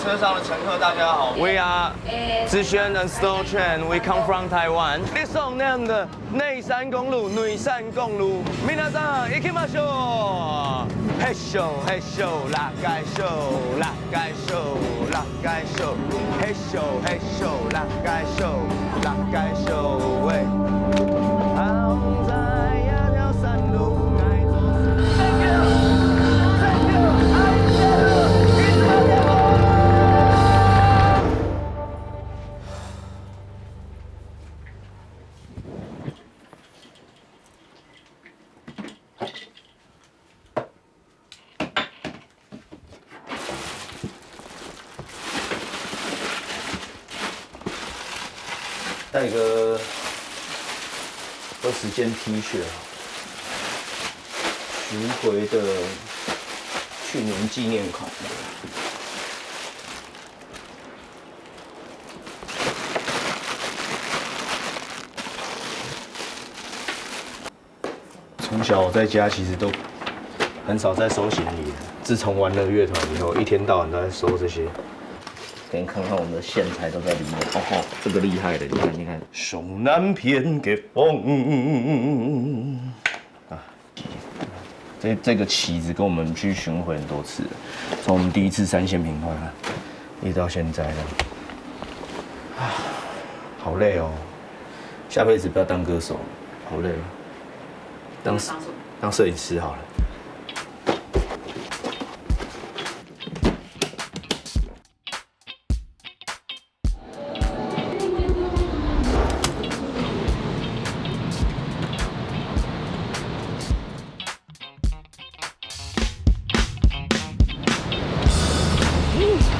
车上的乘客，大家好。We are 资轩 and Snow Train. We come from Taiwan. 你送那样的内山公路、女山公路。皆さん行きましょう。嘿咻嘿咻，拉盖咻，拉盖咻，拉盖咻，嘿咻嘿咻，拉盖咻，拉盖咻，喂。好在呀条山路。 带个20件 T 恤啊，巡回的去年纪念款。从小我在家其实都很少在收行李的，自从玩了乐团以后，一天到晚都在收这些。 给你看看我们的线材都在里面。哦，这个厉害的，你看，你看。送南片给风啊！这个旗子跟我们去巡回很多次了，从我们第一次3线平快一直到现在的。啊，好累哦！下辈子不要当歌手，好累。当摄影师好了。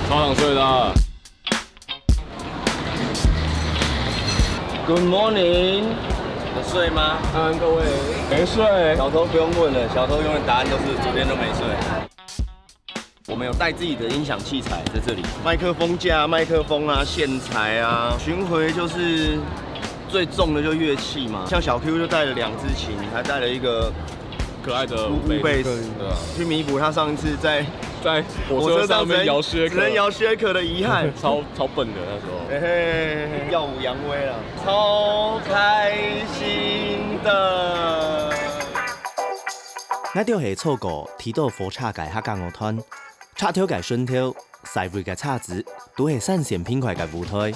超想睡的。Good morning， 有睡吗？各位没睡。小偷不用问了，小偷永远答案都是昨天都没睡。我们有带自己的音响器材在这里，麦克风架、麦克风啊、线材啊。巡回就是最重的就乐器嘛，像小 Q 就带了2支琴，还带了一个可爱的贝斯，对吧？去弥补他上一次在火车上面摇靴只能摇靴壳的遗憾，超笨的那时候。嘿嘿，耀武扬威了，超开心的。我就是错过提到火车界客家乐团，插跳界顺跳，赛会界叉子，都是3线品块界舞台。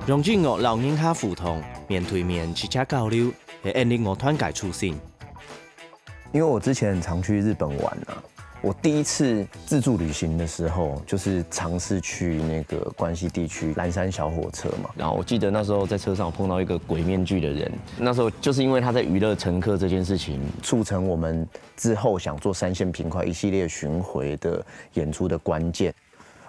让音乐老人下互动，面对面切磋交流，是安利乐团界初心。因为我之前很常去日本玩啊。 我第一次自助旅行的时候，就是尝试去那个关西地区蓝山小火车嘛。然后我记得那时候在车上碰到一个鬼面具的人，那时候就是因为他在娱乐乘客这件事情，促成我们之后想做3线平快一系列巡回的演出的关键。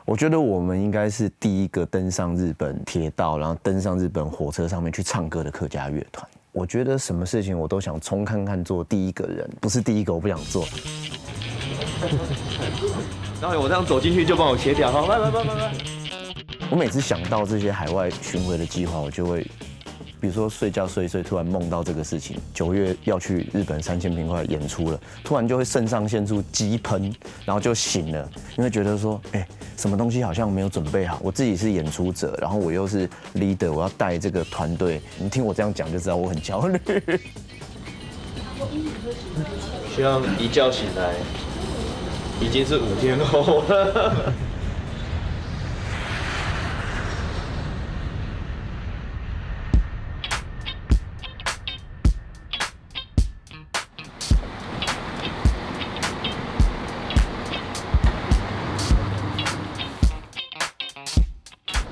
我觉得我们应该是第一个登上日本铁道，然后登上日本火车上面去唱歌的客家乐团。我觉得什么事情我都想冲看看做第一个人，不是第一个我不想做。 然后我这样走进去就帮我切掉，好，拜。我每次想到这些海外巡回的计划，我就会，比如说睡觉睡一睡，突然梦到这个事情，9月要去日本3线平快演出了，突然就会肾上腺素激喷，然后就醒了，因为觉得说，什么东西好像没有准备好，我自己是演出者，然后我又是 leader， 我要带这个团队，你听我这样讲就知道我很焦虑。希望一觉醒来。 已经是5天后了。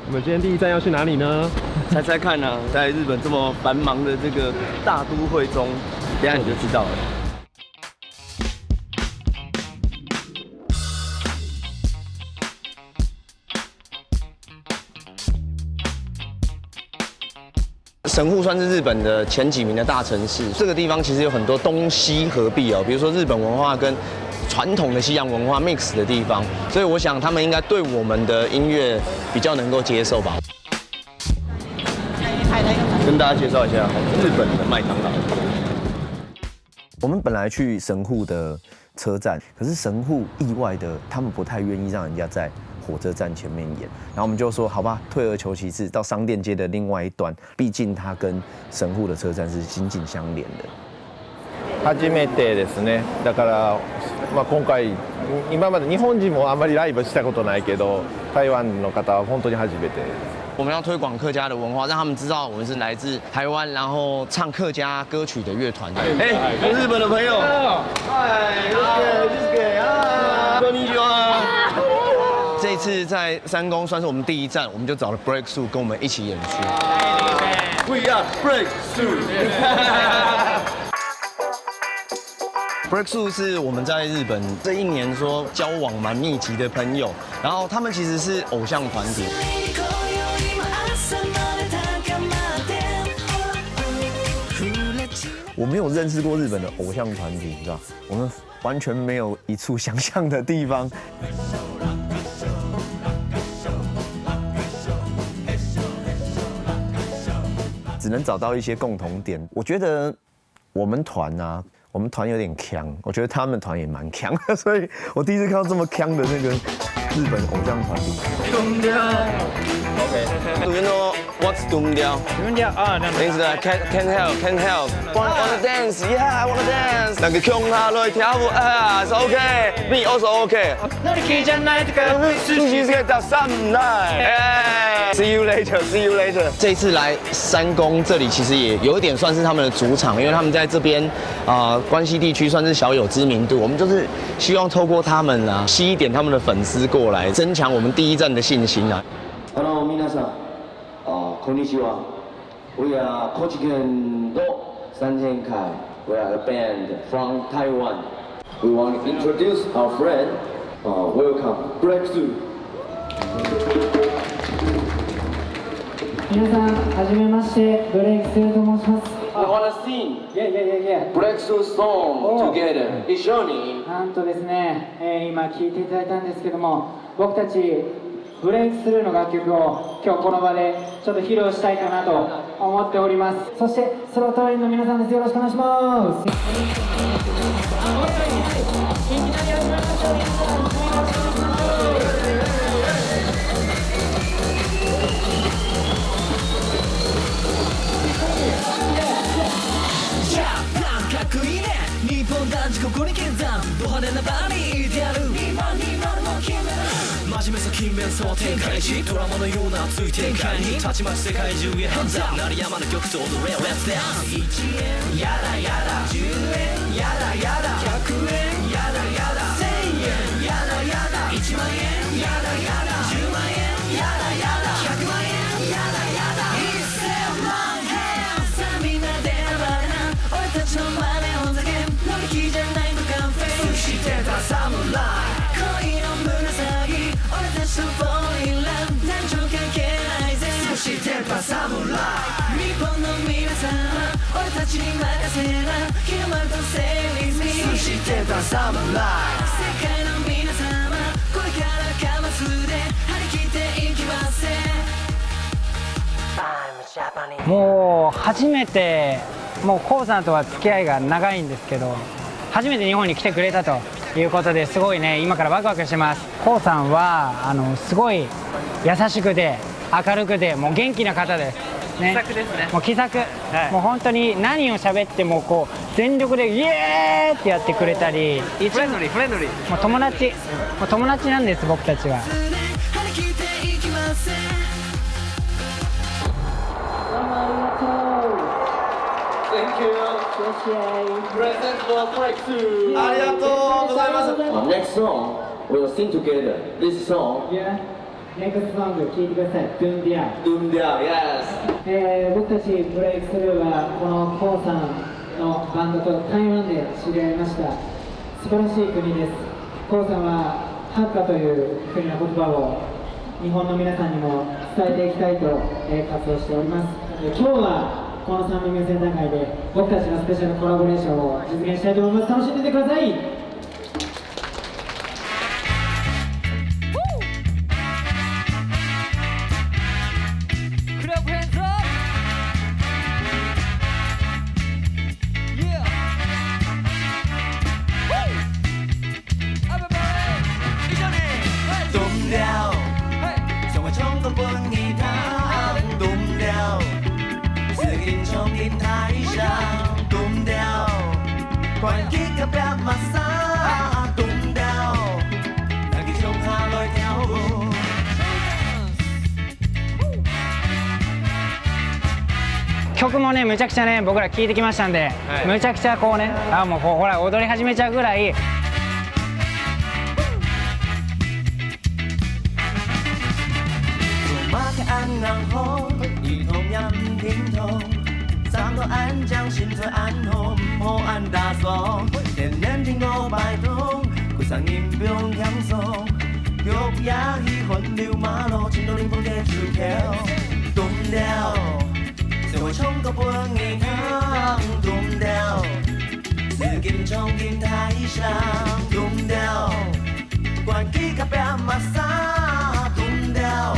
我们今天第一站要去哪里呢？猜猜看啊，在日本这么繁忙的这个大都会中，等一下你就知道了。 神户算是日本的前几名的大城市，这个地方其实有很多东西合璧哦，比如说日本文化跟传统的西洋文化 mix 的地方，所以我想他们应该对我们的音乐比较能够接受吧。跟大家介绍一下日本的麦当劳。我们本来去神户的车站，可是神户意外的，他们不太愿意让人家在火车站前面演。然后我们就说好吧，退而求其次，到商店街的另外一端，毕竟它跟神户的车站是紧紧相连的。初めてですね。だから、今回今まで日本人もあまりライブしたことないけど、台湾の方は本当に初めて。我们要推广客家的文化，让他们知道我们是来自台湾，然后唱客家歌曲的乐团。日本的朋友，嗨，こんにちは。这一次在三宫算是我们第一站，我们就找了 Breakthrough 跟我们一起演出。We are Breakthrough。Breakthrough 是我们在日本这一年说交往蛮密集的朋友，然后他们其实是偶像团体。我没有认识过日本的偶像团体，你知道，我们完全没有一处想象的地方。只能找到一些共同点。我觉得我们团啊，我们团有点强，我觉得他们团也蛮强的，所以我第一次看到这么强的那个日本偶像团体。Do you know what's Doomdia? Doomdia, It's the can't help. Wanna dance? Yeah, I wanna dance. 那个穷下来跳舞啊，是 OK，me also OK。乗り気じゃないとか。She's get the sunlight. See you later. See you later. 这一次来三宫这里，其实也有一点算是他们的主场，因为他们在这边关西地区算是小有知名度。我们就是希望透过他们啊，吸一点他们的粉丝过来，增强我们第一站的信心啊。皆さん、こんにちは。We are 高知県の三千会。We are a band from Taiwan. We want to introduce our friend. Welcome, Breakthrough. 皆さん、はじめまして、ブレイクスルーと申します。We wanna sing Yeah. Breakthrough song together. 一緒に。なんとですね、今聴いていただいたんですけども、僕たちブレイクスルーの楽曲を今日この場でちょっと披露したいかなと思っております。そしてソロトレインの皆さんです。よろしくお願いします。かっこいいね日本男児ここに見参ド派手な場にいてやる真面目さ勤勉さは展開しドラマのような熱い展開にたちまち世界中へハンズアップ鳴り山の曲と踊れ Let's dance 1円やだやだ10円やだやだ100円やだやだ1000円やだやだ1万円やだやだ10万円やだやだ100万円やだやだ1000万円さあみんなで暴れな俺たちの真似を叫ぶ乗り気じゃないのカンフェそしてた侍恋の胸騒ぎ俺たちとボーイラン男女関係ないぜそしてた侍日本の皆さん俺たちに任せな日の丸とセーリーズミそしてた侍世界の皆様これからカマスで張り切っていきますぜもう初めてもうコウさんとは付き合いが長いんですけど初めて日本に来てくれたということですごいね今からワクワクしてます。コウさんはすごい優しくて明るくてもう元気な方です。ね、気さくですね。もう気さく、はい、もう本当に何を喋ってもこう全力でイエーってやってくれたり、フレンドリー、もう友達なんです僕たちは。Thank you. Present for Breakthrough. ありがとうございます。Next song, we'll sing together. This song. Yeah. Next song 聴いてください。Doomdia. Doomdia, yes. 僕たちブレイクスルーはこのコウさんのバンドと台湾で知り合いました。素晴らしい国です。コウさんはハッカという国の言葉を日本の皆さんにも伝えていきたいと活動しております。今日はこの3人目センター会で僕たちのスペシャルコラボレーションを実現したいと思います。楽しんでいてください。Doom down 关机甲壁嘛啥断掉，咱去乡下来跳舞。曲もねむちゃくちゃね僕ら聴いてきましたんで、むちゃくちゃこうねもうこうほら踊り始めちゃうぐらい。马开安然后，一同也唔停痛，三个安将心最安好，唔好安打爽。天天听我摆动，鼓声音不用享受，玉也喜欢流马路，情到冷风的出口，断掉。社會衝個半年香斷掉，資金衝進台上斷掉，關機甲壁嘛啥斷掉，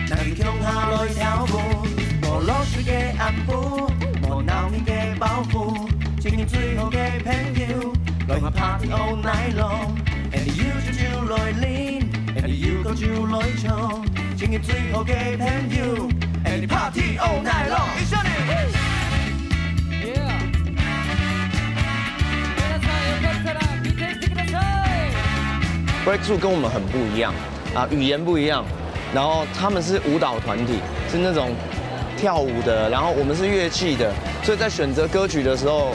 咱去鄉下來跳舞，無落水嘅暗布，無鬧面嘅包袱，情人最好嘅朋友，來下 party all night long，and you 就來練 ，and you 個就來唱，情人最好嘅朋友。And party all night long， 一緒に。Breakthrough 跟我们很不一样啊，语言不一样，然后他们是舞蹈团体，是那种跳舞的，然后我们是乐器的，所以在选择歌曲的时候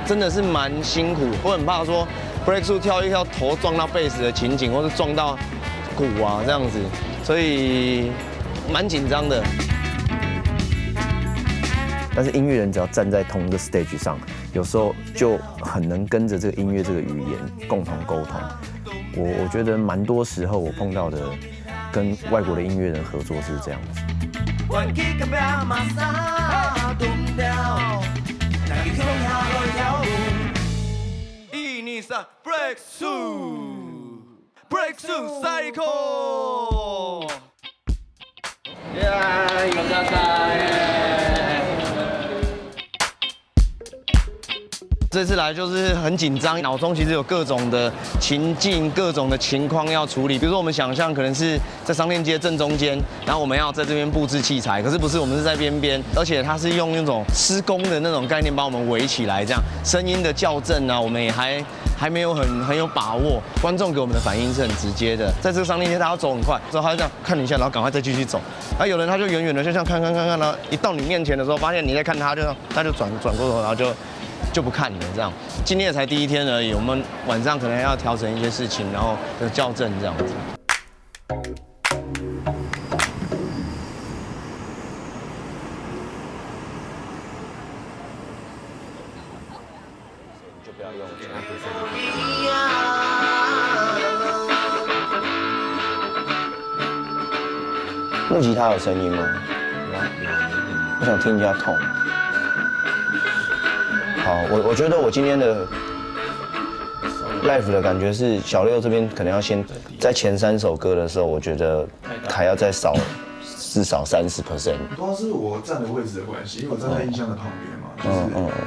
真的是蛮辛苦。我很怕说 Breakthrough 跳一跳头撞到贝斯的情景，或是撞到鼓啊这样子，所以蛮紧张的。但是音乐人只要站在同一个 stage 上，有时候就很能跟着这个音乐这个语言共同沟通。我觉得蛮多时候我碰到的跟外国的音乐人合作是这样子。Breakthrough cycle。耶，有大家。这次来就是很紧张，脑中其实有各种的情境、各种的情况要处理。比如说我们想象可能是在商店街正中间，然后我们要在这边布置器材，可是不是，我们是在边边，而且它是用那种施工的那种概念把我们围起来，这样声音的校正啊，我们也还没有很有把握。观众给我们的反应是很直接的，在这个商店街他要走很快，之后他就这样看你一下，然后赶快再继续走。啊，有人他就远远的就像看，然后一到你面前的时候，发现你在看他，他就转过头，然后就不看了，这样。今天也才第一天而已，我们晚上可能要调整一些事情，然后校正这样子。就不要用木吉他有声音吗？我想听一下痛。好，我觉得我今天的 live 的感觉是小六这边可能要先在前3首歌的时候，我觉得还要再至少30%。主要是我站的位置的关系，因为我站在音箱的旁边嘛，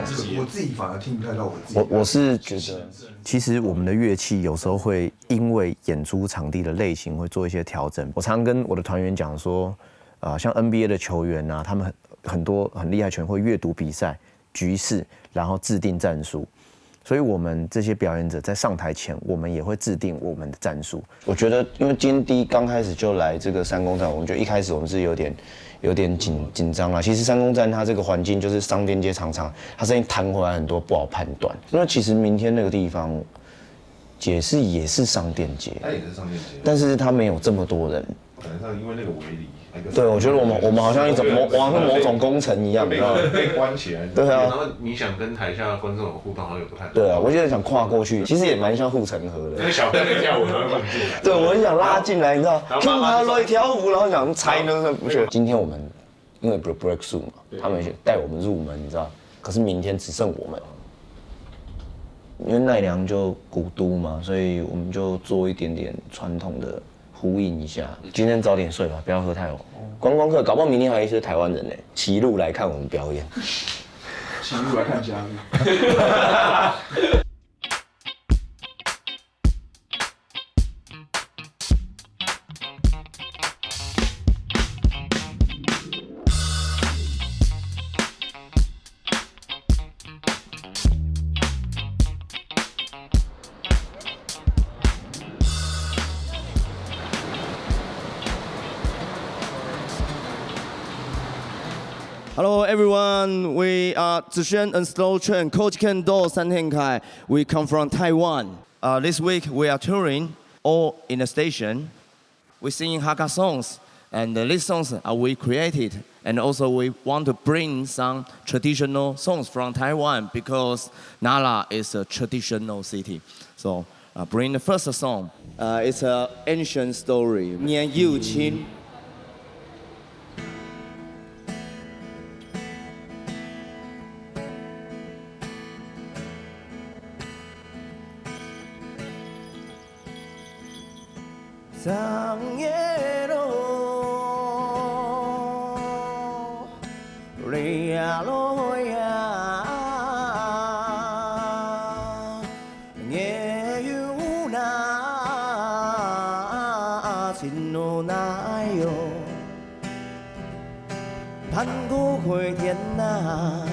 就是我自己反而听不太到我自己。我是觉得，其实我们的乐器有时候会因为演出场地的类型会做一些调整。我常跟我的团员讲说，像 NBA 的球员啊，他们很多很厉害球员会阅读比赛局势，然后制定战术。所以我们这些表演者在上台前，我们也会制定我们的战术。我觉得，因为今天刚开始就来这个三公站，我们就一开始我们是有点紧张啦。其实三公站它这个环境就是商店街常常，它声音弹回来很多，不好判断。因为其实明天那个地方也是商店街，它也是商店街，但是它没有这么多人。可能上因为那个围篱。对，我觉得我们好像某种工程一样，你知道吗？被关起来。对啊。然后你想跟台下观众有互动，好像有不太。对啊，我就想跨过去，其实也蛮像护城河的。那个小朋友在跳舞，然后灌进来。对，我很想拉进来，你知道，看他来跳舞，然后想猜呢，不是。今天我们因为 Breakthrough 嘛，他们带我们入门，你知道，可是明天只剩我们，因为奈良就古都嘛，所以我们就做一点点传统的呼应一下。今天早点睡吧，不要喝太晚。观光客搞不好明天还有一些台湾人呢，骑路来看我们表演。骑路来看嘉义。Hello everyone, we are Zixuan and Slow Train, Coach Ken Do, San Kai. We come from Taiwan. This week we are touring all in the station. We sing Hakka songs, and these songs are we created. And also we want to bring some traditional songs from Taiwan because Nara is a traditional city. So bring the first song. It's an ancient story. 年又亲 长夜路，泪呀落呀，夜有那情路那哟，盼过回天呐，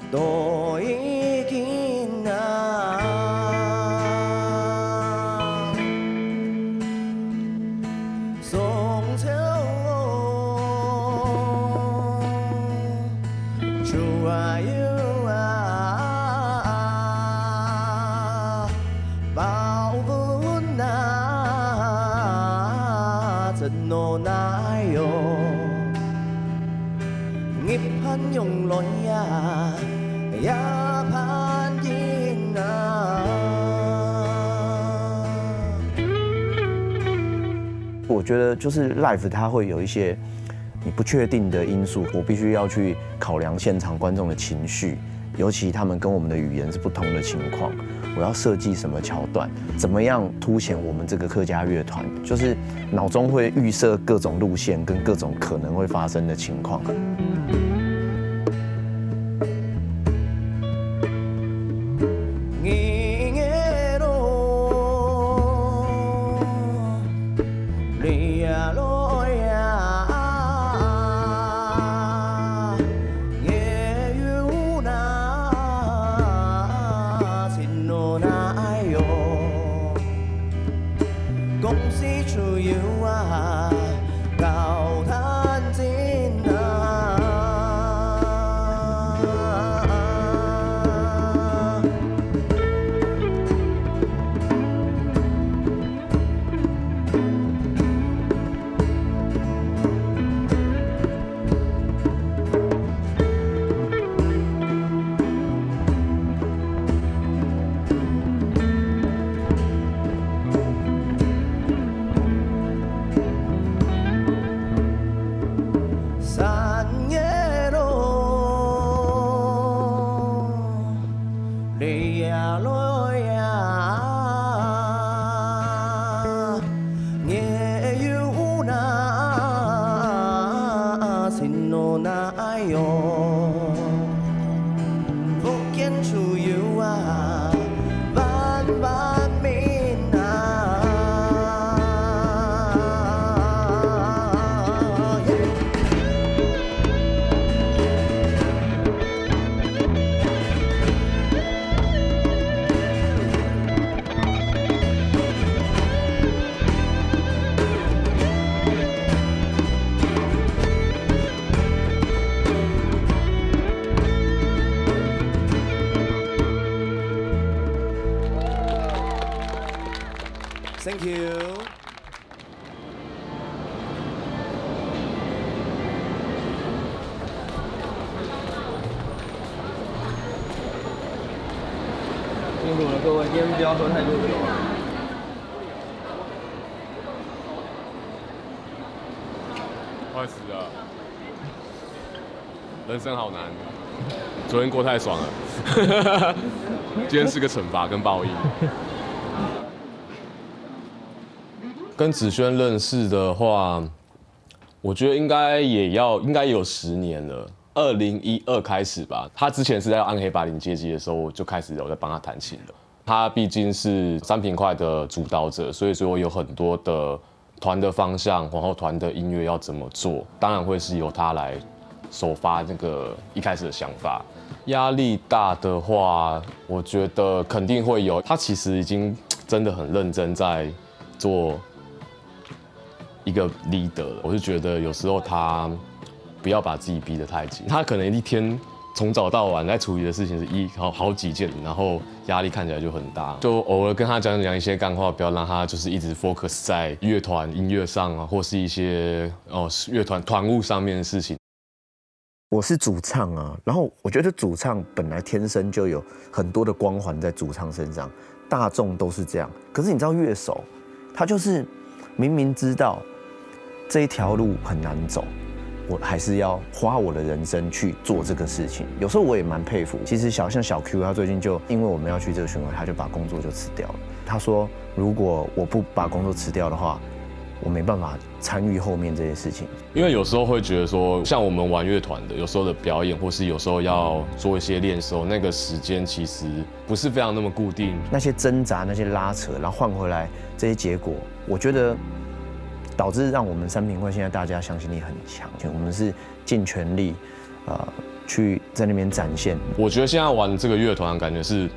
都已经呐。 我觉得就是 live 它会有一些你不确定的因素，我必须要去考量现场观众的情绪，尤其他们跟我们的语言是不同的情况，我要设计什么桥段，怎么样凸显我们这个客家乐团，就是脑中会预设各种路线跟各种可能会发生的情况。 Thank you。辛苦了各位，今天不要喝太多酒啊。快死了，人生好难。昨天过太爽了，今天是个惩罚跟报应。 跟子轩认识的话，我觉得应该有10年了。2012开始吧，他之前是在暗黑80街机的时候，我就开始有在帮他弹琴了。他毕竟是3平快的主导者，所以说有很多的团的方向，然后团的音乐要怎么做，当然会是由他来首发那个一开始的想法。压力大的话，我觉得肯定会有。他其实已经真的很认真在做一个 leader 了，我就觉得有时候他不要把自己逼得太紧。他可能一天从早到晚在处理的事情是好几件，然后压力看起来就很大。就偶尔跟他讲一些干话，不要让他就是一直 focus 在乐团音乐上啊，或是一些乐团团务上面的事情。我是主唱啊，然后我觉得主唱本来天生就有很多的光环在主唱身上，大众都是这样。可是你知道乐手，他就是明明知道这一条路很难走，我还是要花我的人生去做这个事情。有时候我也蛮佩服。其实像小 Q， 他最近就因为我们要去这个巡回，他就把工作就辞掉了。他说，如果我不把工作辞掉的话，我没办法参与后面这些事情。因为有时候会觉得说，像我们玩乐团的，有时候的表演，或是有时候要做一些练手，那个时间其实不是非常那么固定。那些挣扎、那些拉扯，然后换回来这些结果，我觉得导致让我们三平会现在大家向心力很强。我们是尽全力，去在那边展现。我觉得现在玩这个乐团，感觉是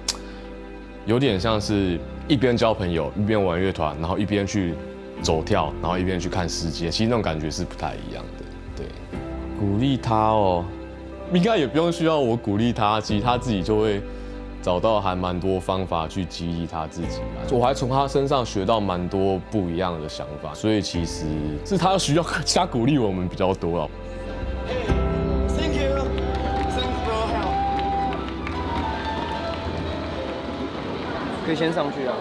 有点像是一边交朋友，一边玩乐团，然后一边去走跳，然后一边去看世界，其实那种感觉是不太一样的。对，鼓励他哦，应该也不用需要我鼓励他，其实他自己就会找到还蛮多方法去激励他自己。我还从他身上学到蛮多不一样的想法，所以其实是他需要加鼓励我们比较多了。Thank you, thanks for help。可以先上去啊。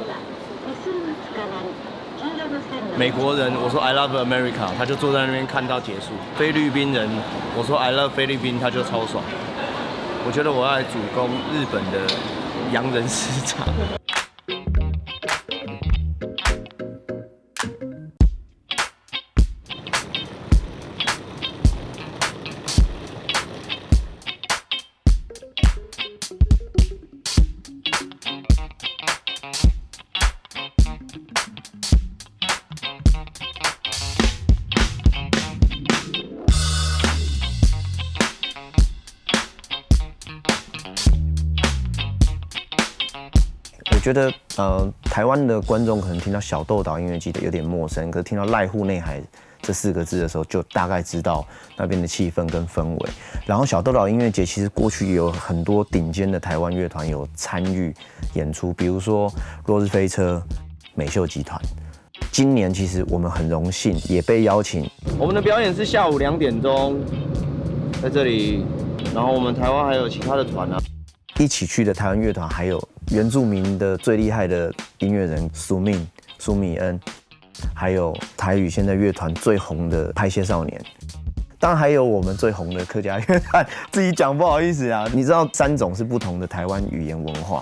美国人，我说 I love America， 他就坐在那边看到结束。菲律宾人，我说 I love 菲律宾，他就超爽。我觉得我要来主攻日本的洋人市场。我觉得台湾的观众可能听到小豆岛音乐季的有点陌生，可是听到濑户内海这4个字的时候，就大概知道那边的气氛跟氛围。然后小豆岛音乐节其实过去也有很多顶尖的台湾乐团有参与演出，比如说落日飞车、美秀集团。今年其实我们很荣幸也被邀请，我们的表演是下午2点钟，在这里。然后我们台湾还有其他的团啊，一起去的台湾乐团还有原住民的最厉害的音乐人苏米恩，还有台语现在乐团最红的拍谢少年，当然还有我们最红的客家乐团。自己讲不好意思啊，你知道3种是不同的台湾语言文化。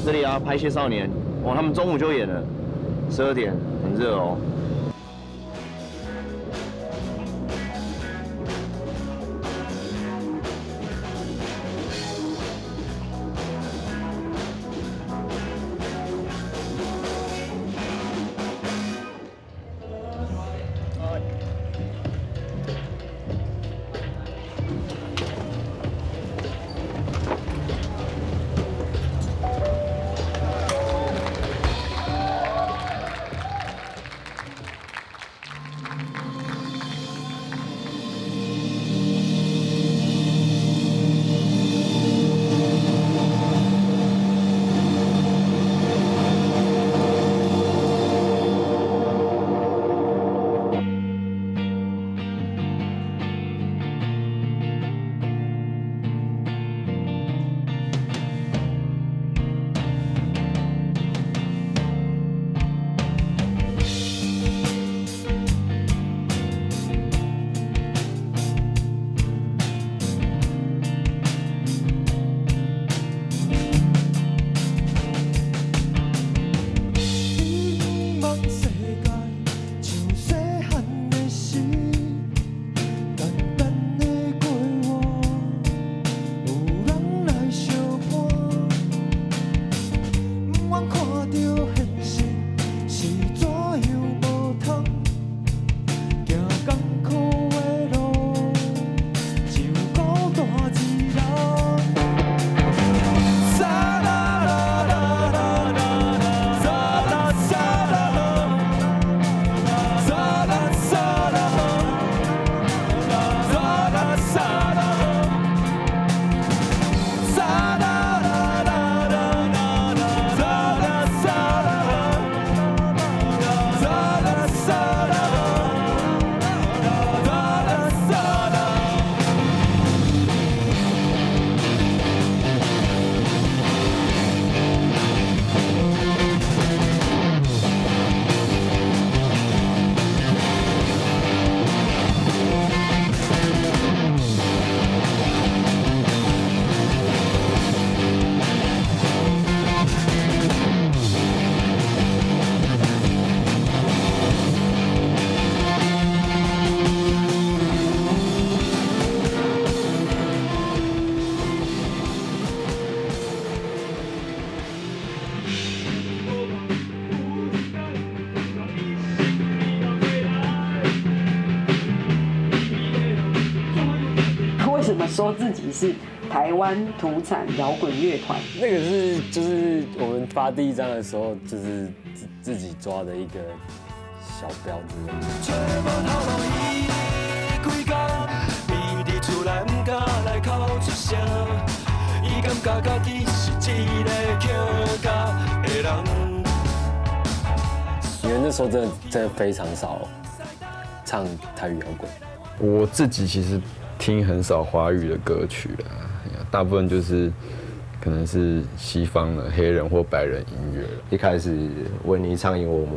这里啊，拍谢少年，他们中午就演了，12点，很热哦。怎么说自己是台湾土产摇滚乐团？那个就是我们发第一张的时候，就是自己抓的一个小标志。因为那时候真的非常少唱台语摇滚。我自己其实听很少华语的歌曲啦，大部分就是可能是西方的黑人或白人音乐。一开始维尼唱英文，我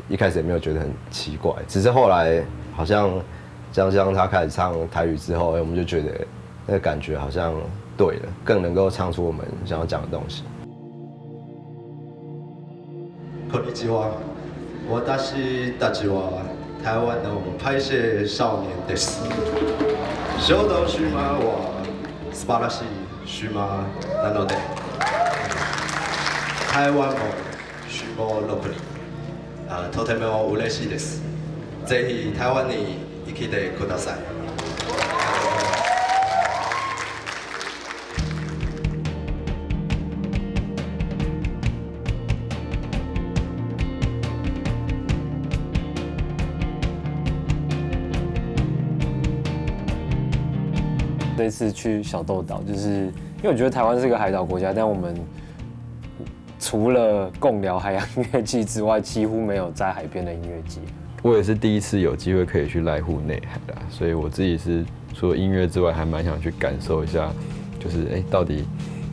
一开始也没有觉得很奇怪，只是后来好像像他开始唱台语之后，我们就觉得那个感觉好像对了，更能够唱出我们想要讲的东西。こんにちは、私たちは台湾の拍摄少年です。小豆島は素晴らしい島なので、台湾も島6人、とても嬉しいです。ぜひ台湾に来てください。这次去小豆岛，就是因为我觉得台湾是个海岛国家，但我们除了贡寮海洋音乐季之外，几乎没有在海边的音乐季。我也是第一次有机会可以去濑户内海啦，所以我自己是除了音乐之外，还蛮想去感受一下，就是到底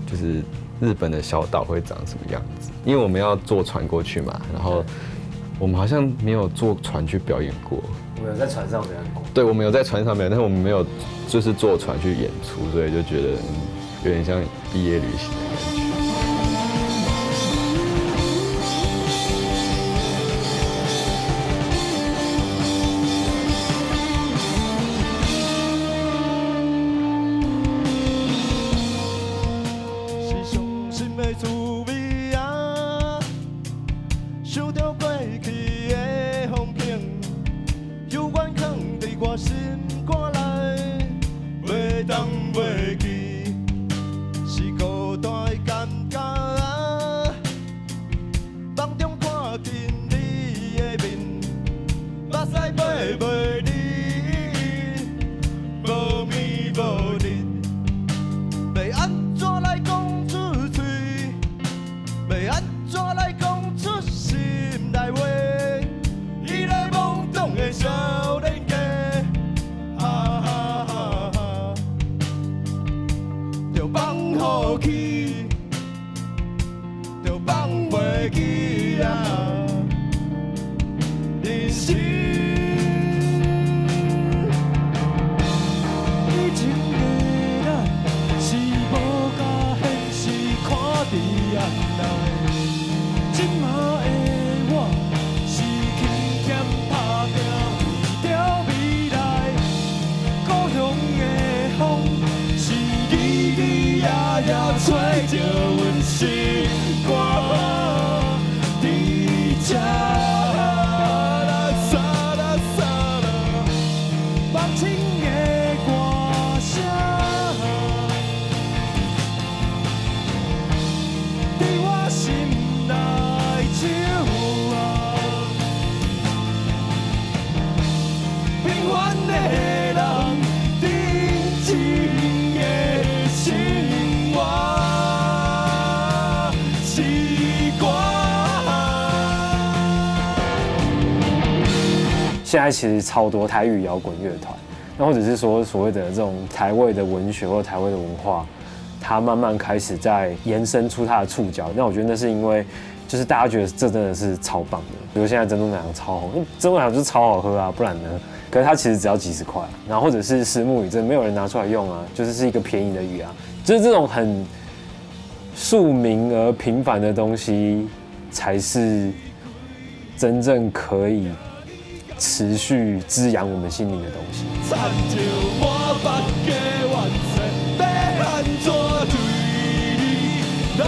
就是日本的小岛会长什么样子。因为我们要坐船过去嘛，然后我们好像没有坐船去表演过。我们有在船上表演过。对，我们有在船上表演，但是我们没有就是坐船去演出，所以就觉得有点像毕业旅行的感觉。现在其实超多台语摇滚乐团，那或者是说所谓的这种台味的文学或台味的文化，它慢慢开始在延伸出它的触角。那我觉得那是因为，就是大家觉得这真的是超棒的。比如现在珍珠奶茶超红，珍珠奶茶就是超好喝啊，不然呢？可是它其实只要几十块，然后或者是虱目鱼，真的没有人拿出来用啊，就是一个便宜的鱼啊，就是这种很庶民而平凡的东西，才是真正可以持续滋养我们心灵的东西。残着满腹的怨嗟，要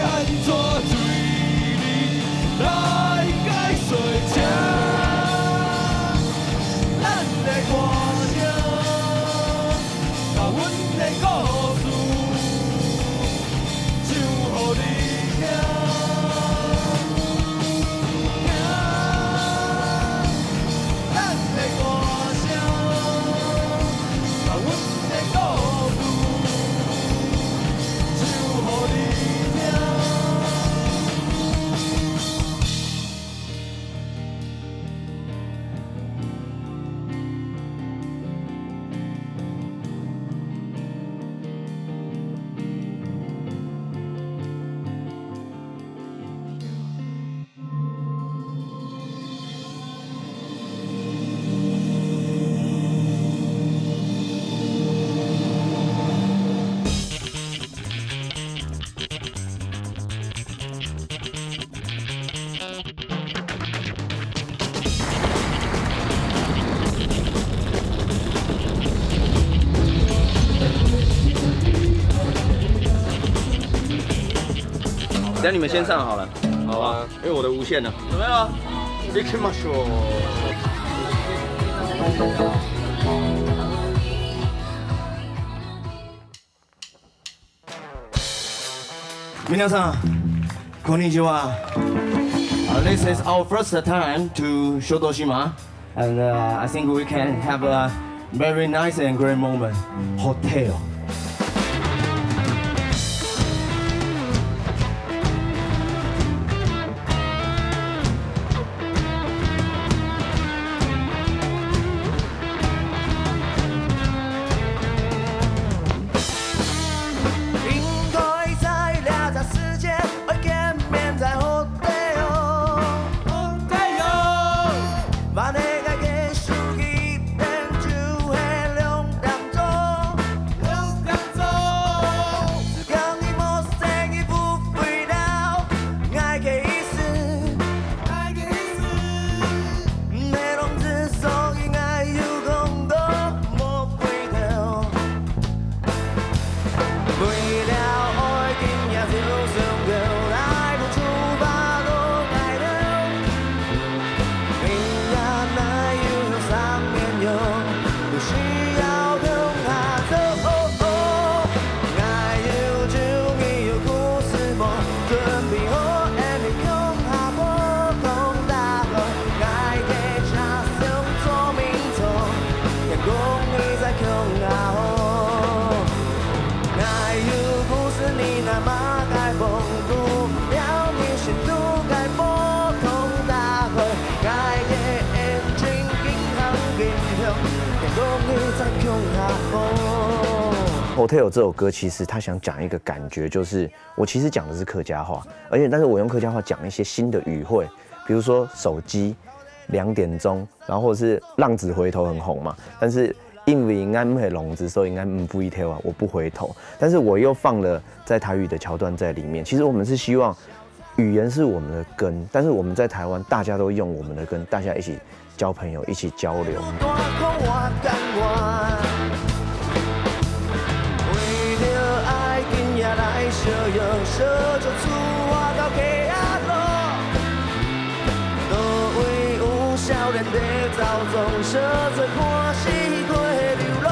安等你们先上好了，好吧？因为我的无线呢。准备了，行きましょう。皆さん、こんにちは。This is our first time to Shodoshima, and I think we can have a very nice and great moment. Hotel. Hotel 这首歌其实他想讲一个感觉，就是我其实讲的是客家话，但是我用客家话讲一些新的语汇，比如说手机、2点钟，然后或者是浪子回头很红嘛，但是因为应该不会聋子，所以应该不回头啊，我不回头，但是我又放了在台语的桥段在里面。其实我们是希望语言是我们的根，但是我们在台湾大家都用我们的根，大家一起交朋友，一起交流。小羊小就出我到溪仔路，倒位有少年在走总，小做看四界流浪。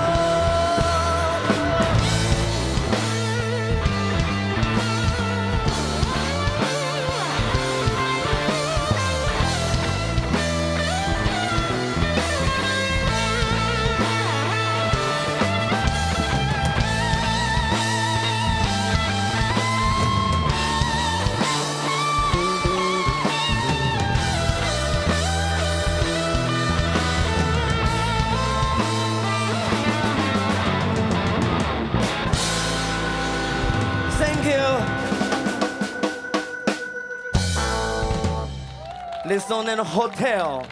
Listen in the hotel。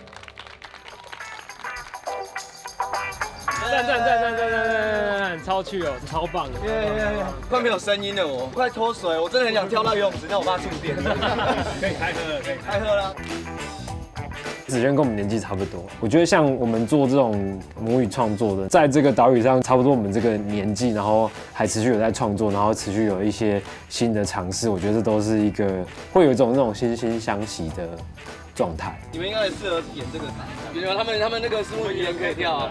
赞，超去哦，超棒的！快没有声音了，我快脱水，我真的很想跳到游泳池，但我怕触电。可以开喝了，可以开喝了。子轩跟我们年纪差不多，我觉得像我们做这种母语创作的，在这个岛屿上差不多我们这个年纪，然后还持续有在创作，然后持续有一些新的尝试，我觉得这都是一个会有一种那种惺惺相惜的状态。你们应该也适合演这个，比如他们那个是会演可以跳啊。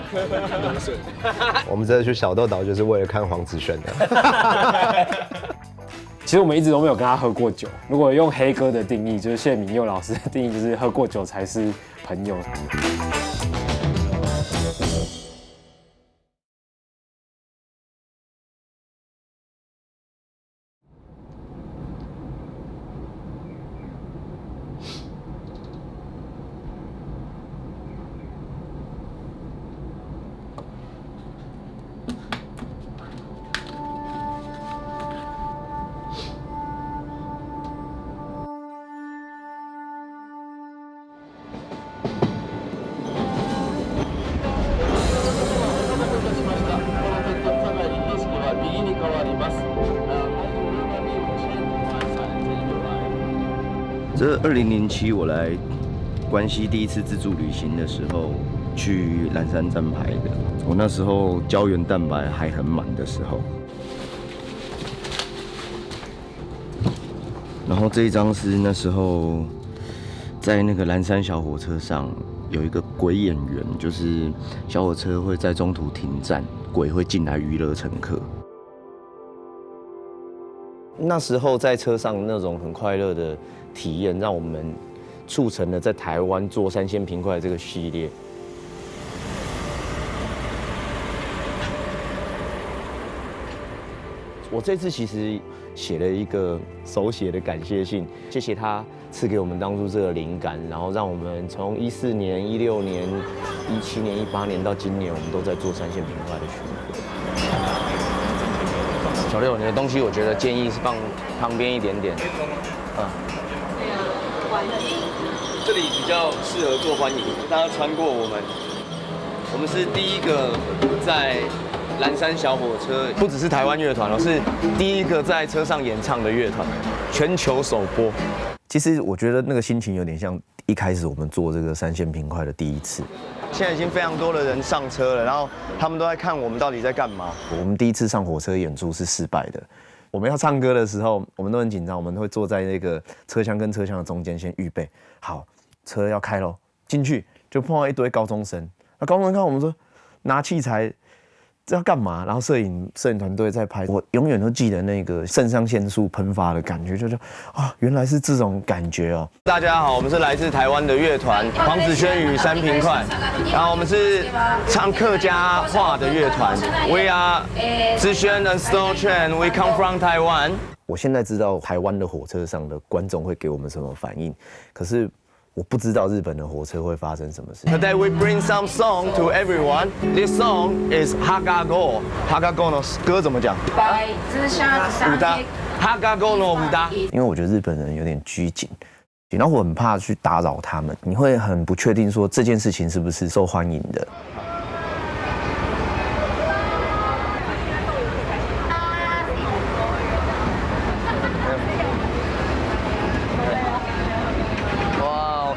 我们这次去小豆岛就是为了看黄子轩的。其实我们一直都没有跟他喝过酒。如果用黑哥的定义，就是谢明佑老师的定义，就是喝过酒才是朋友。这2007我来关西第一次自助旅行的时候，去蓝山站拍的。我那时候胶原蛋白还很满的时候。然后这一张是那时候在那个蓝山小火车上有一个鬼演员，就是小火车会在中途停站，鬼会进来娱乐乘客。那时候在车上那种很快乐的体验，让我们促成了在台湾做3线平快这个系列。我这次其实写了一个手写的感谢信，谢谢他赐给我们当初这个灵感，然后让我们从14年、16年、17年、18年到今年，我们都在做3线平快的巡回。小六，你的东西我觉得建议是放旁边一点点。这里比较适合做欢迎，大家穿过我们是第一个在蓝山小火车，不只是台湾乐团哦，是第一个在车上演唱的乐团，全球首播。其实我觉得那个心情有点像一开始我们做这个3线平快的第一次。现在已经非常多的人上车了，然后他们都在看我们到底在干嘛。我们第一次上火车演出是失败的。我们要唱歌的时候，我们都很紧张，我们会坐在那个车厢跟车厢的中间，先预备好，车要开咯，进去就碰到一堆高中生。那高中生看我们说拿器材。这要干嘛？然后摄影团队在拍，我永远都记得那个肾上腺素喷发的感觉，就是啊，原来是这种感觉哦。大家好，我们是来自台湾的乐团黄子轩与3平快，然后我们是唱客家话的乐团 ，We are 子轩 and Stone Train，We come from Taiwan。我现在知道台湾的火车上的观众会给我们什么反应，可是。我不知道日本的火车会发生什么事。Today we bring some song to everyone. This song is Hagago. Hagago 的歌怎么讲？武大。Hagago no 武大。因为我觉得日本人有点拘谨，然后我很怕去打扰他们，你会很不确定说这件事情是不是受欢迎的。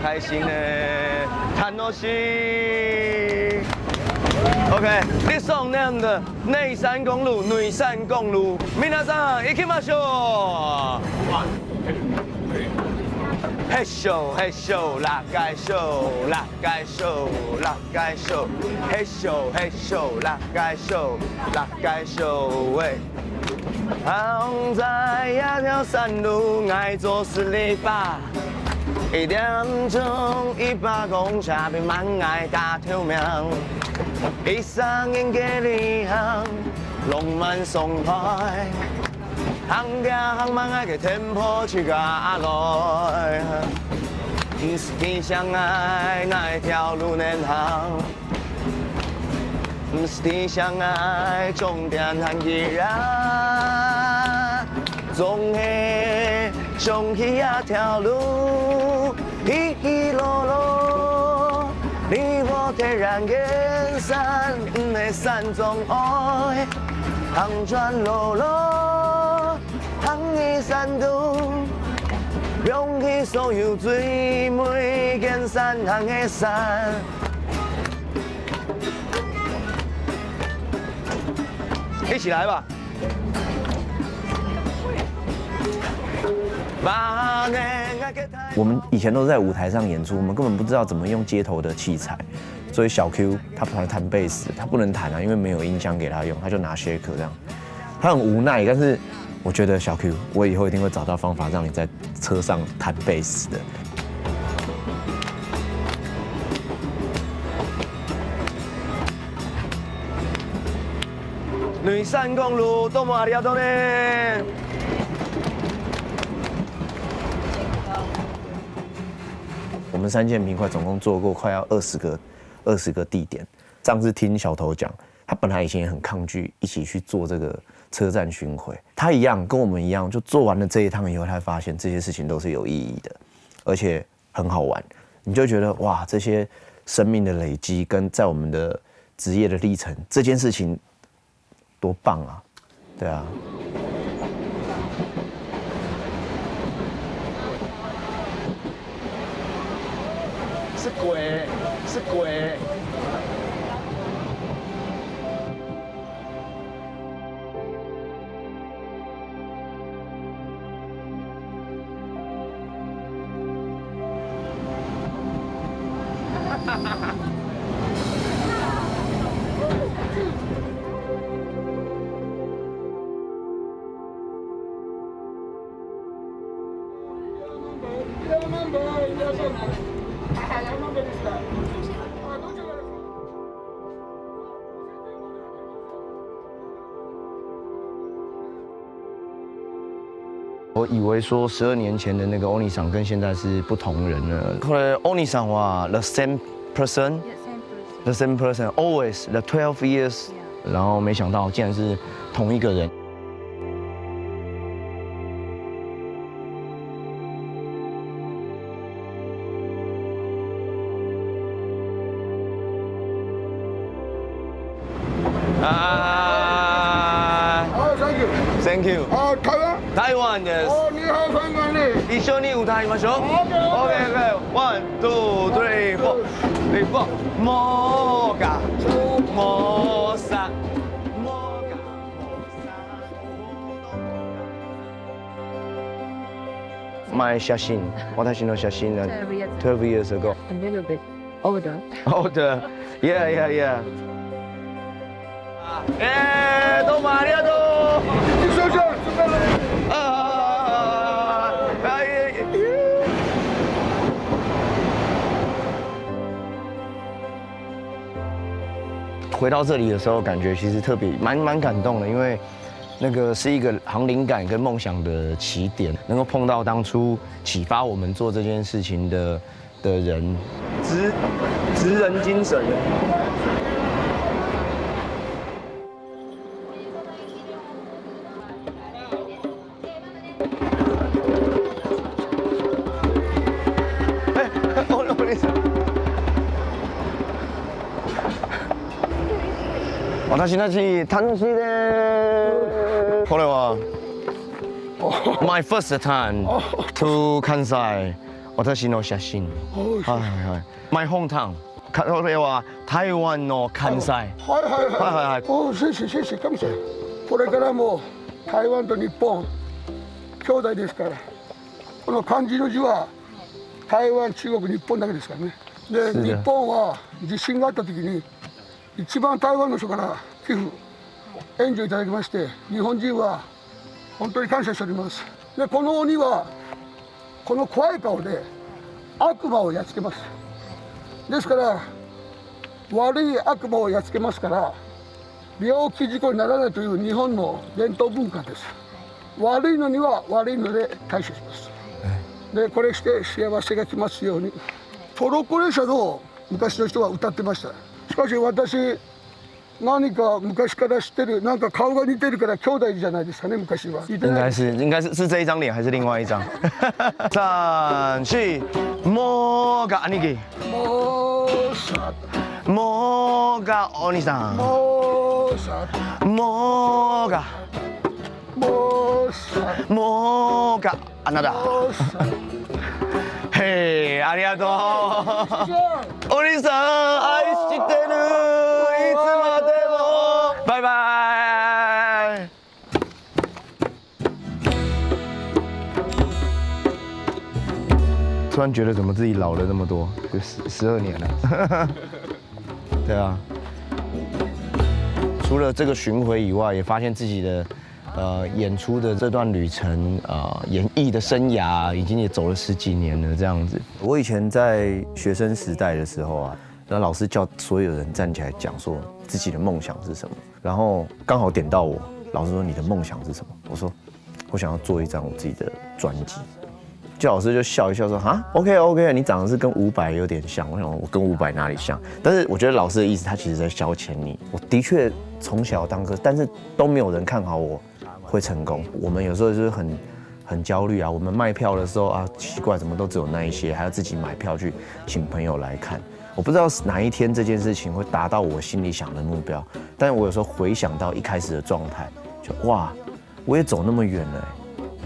开心呢，楽しい。OK， this song named 内山公路，内山公路。皆さん行きましょう。嘿咻嘿咻，拉盖咻，拉盖咻，拉盖咻，嘿咻嘿咻，拉盖咻，拉盖咻喂。行在一条山路，爱做实力吧。1点钟100公车被慢爱打透明，13年嘅旅行，浪漫松开，行家行慢爱嘅 tempo 去加来，你相爱哪一条路能行？你相爱终点很依然，总係上去一条路。起起落落，你我天然眼山，的山中爱，行转落落，行一山路，用起所有最美见山行的山。一起来吧！我们以前都是在舞台上演出，我们根本不知道怎么用街头的器材，所以小 Q 他弹贝斯，他不能弹啊，因为没有音箱给他用，他就拿 shaker 这样，他很无奈。但是我觉得小 Q， 我以后一定会找到方法让你在车上弹贝斯的。内山公路多么ありがとうね。我们3线平快总共做过快要20个地点。上次听小头讲，他本来以前也很抗拒一起去做这个车站巡回，他一样跟我们一样，就做完了这一趟以后，他发现这些事情都是有意义的，而且很好玩。你就觉得哇，这些生命的累积跟在我们的职业的历程，这件事情多棒啊！对啊。是鬼，是鬼。我以为说12年前的那个欧尼桑跟现在是不同人了。后来欧尼桑哇 the same person，the same person always the 12 years， 然后没想到竟然是同一个人。Thank you. Taiwan, yes. 一緒に歌いましょう。Okay. 1, 2, 3, 4. もうが、もうさ。My 写真、私の写真が12 years ago. A little bit older. Older. Yeah. どうもありがとう。回到这里的时候，感觉其实特别蛮感动的，因为那个是一个好灵感跟梦想的起点，能够碰到当初启发我们做这件事情的人，职人精神。私たち楽しいです。これは my first time to 関西。私の写真。はい。my hometown。これは台湾の関西。はい。お、谢谢、感謝。これからも台湾と日本兄弟ですから。この漢字の字は台湾、中国、日本だけですからね。で、日本は地震があった時に。一番台湾の人から寄付援助いただきまして日本人は本当に感謝しております。でこの鬼はこの怖い顔で悪魔をやっつけます。ですから悪い悪魔をやっつけますから病気事故にならないという日本の伝統文化です。悪いのには悪いので対処します。でこれして幸せが来ますように。トロッコ列車の昔の人は歌ってました。しかし私何か昔から知ってるなんか顔が似てるから兄弟じゃないですかね昔は。应该是这一张脸还是另外一张？3、4もうが兄貴。もうがお兄さん。もうがあなた。嘿，ありがとう。お兄さん愛してる。いつまでも。拜拜。突然觉得怎么自己老了那么多，就12年了。对啊。除了这个巡回以外，也发现自己的。演出的这段旅程，演艺的生涯已经也走了10几年了，这样子。我以前在学生时代的时候啊，那老师叫所有人站起来讲说自己的梦想是什么，然后刚好点到我，老师说你的梦想是什么？我说我想要做一张我自己的专辑。就老师就笑一笑说啊 ，OK， 你长得是跟伍佰有点像。我想我跟伍佰哪里像？但是我觉得老师的意思，他其实在消遣你。我的确从小当歌，但是都没有人看好我。会成功，我们有时候就是很焦虑啊。我们卖票的时候啊，奇怪，怎么都只有那一些，还要自己买票去请朋友来看。我不知道哪一天这件事情会达到我心里想的目标，但是我有时候回想到一开始的状态，就哇，我也走那么远了，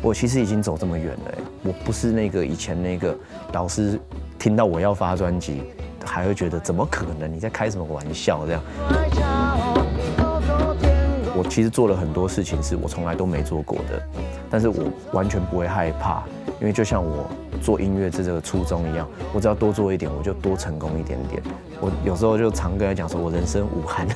我其实已经走这么远了，我不是那个以前那个老师听到我要发专辑，还会觉得怎么可能？你在开什么玩笑这样？我我其实做了很多事情是我从来都没做过的，但是我完全不会害怕，因为就像我做音乐这个初衷一样，我只要多做一点，我就多成功一点点。我有时候就常跟他讲说，我人生无憾。